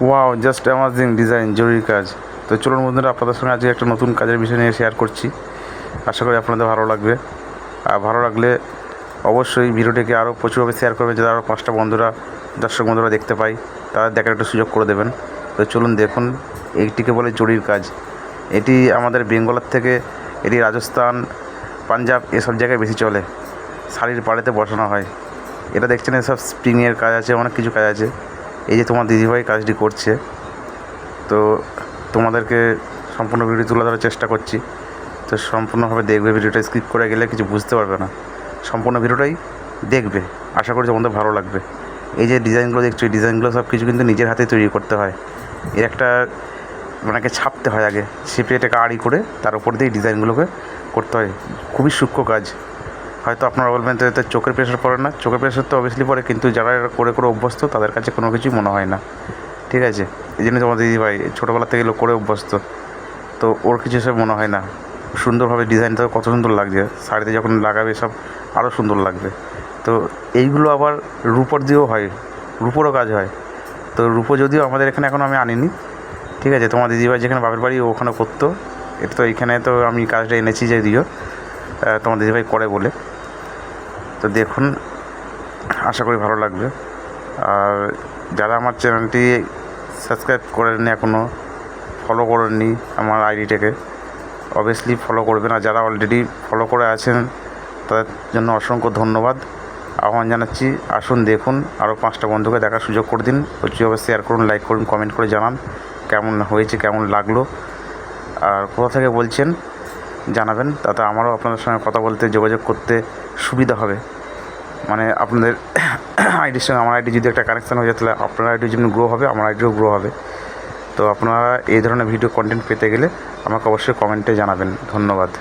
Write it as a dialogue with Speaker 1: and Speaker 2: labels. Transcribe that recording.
Speaker 1: Wow, just amazing design, জরুরি কাজ। তো চলুন বন্ধুরা, আপনাদের সঙ্গে আজকে একটা নতুন কাজের বিষয় নিয়ে শেয়ার করছি। আশা করি আপনাদের ভালো লাগবে। আর ভালো লাগলে অবশ্যই ভিডিওটিকে আরও প্রচুরভাবে শেয়ার করবেন, যাতে আরও 5টা বন্ধুরা, দর্শক বন্ধুরা দেখতে পাই, তাদের দেখার একটা সুযোগ করে দেবেন। তো চলুন দেখুন, এইটিকে বলে জরির কাজ। এটি আমাদের বেঙ্গলের থেকে এটি রাজস্থান, পাঞ্জাব এসব জায়গায় বেশি চলে। শাড়ির পাড়েতে বসানো হয়। এটা দেখছেন, এসব স্প্রিংয়ের কাজ আছে, অনেক কিছু কাজ আছে। এই যে তোমার দিদিভাই কাজটি করছে, তো তোমাদেরকে সম্পূর্ণ ভিডিও তুলে ধরার চেষ্টা করছি। তো সম্পূর্ণভাবে দেখবে, ভিডিওটা স্কিপ করে গেলে কিছু বুঝতে পারবে না। সম্পূর্ণ ভিডিওটাই দেখবে, আশা করি তোমাদের ভালো লাগবে। এই যে ডিজাইনগুলো দেখছো, এই ডিজাইনগুলো সব কিছু কিন্তু নিজের হাতে তৈরি করতে হয়। এর একটা মানে ছাপতে হয়, আগে ছিপে এটাকে আড়ি করে তার উপর দিয়ে ডিজাইনগুলোকে করতে হয়। খুবই সূক্ষ্ম কাজ। হয়তো আপনারা বলবেন তো এতে চোখের প্রেশার পড়ে না। চোখের প্রেশার তো অবভিয়াসলি পড়ে, কিন্তু যারা এটা করে করে অভ্যস্ত তাদের কাছে কোনো কিছুই মনে হয় না। ঠিক আছে, এই জন্য তোমার দিদিভাই ছোটোবেলা থেকে লোক করে অভ্যস্ত, তো ওর কিছু সব মনে হয় না। সুন্দরভাবে ডিজাইনটা কত সুন্দর লাগছে, শাড়িতে যখন লাগাবে সব আরও সুন্দর লাগবে। তো এইগুলো আবার রূপোর দিয়েও হয়, রূপোরও কাজ হয়। তো রূপো যদিও আমাদের এখানে এখনও আমি আনিনি। ঠিক আছে, তোমার দিদিভাই যেখানে বাপের বাড়ি ওখানে করতো। এটা তো এইখানে তো আমি কাজটা এনেছি যে দিও, তোমার দিদিভাই করে বলে। তো দেখুন, আশা করি ভালো লাগবে। আর যারা আমার চ্যানেলটি সাবস্ক্রাইব করেননি এখনও, ফলো করেননি আমার আইডিটাকে, অবভিয়াসলি ফলো করবেন। আর যারা অলরেডি ফলো করে আছেন তাদের জন্য অসংখ্য ধন্যবাদ। আহ্বান জানাচ্ছি, আসুন দেখুন, আরও 5টা বন্ধুকে দেখার সুযোগ করে দিন। প্রচুরভাবে শেয়ার করুন, লাইক করুন, কমেন্ট করে জানান কেমন হয়েছে, কেমন লাগলো, আর কোথা থেকে বলছেন জানাবেন। তাতে আমারও আপনাদের সঙ্গে কথা বলতে, যোগাযোগ করতে সুবিধা হবে। মানে আপনাদের আইডির সঙ্গে আমার আইডি যদি একটা কানেকশান হয়ে যায়, তাহলে আপনার আইডিও যেমন গ্রো হবে, আমার আইডিও গ্রো হবে। তো আপনারা এই ধরনের ভিডিও কন্টেন্ট পেতে গেলে আমাকে অবশ্যই কমেন্টে জানাবেন। ধন্যবাদ।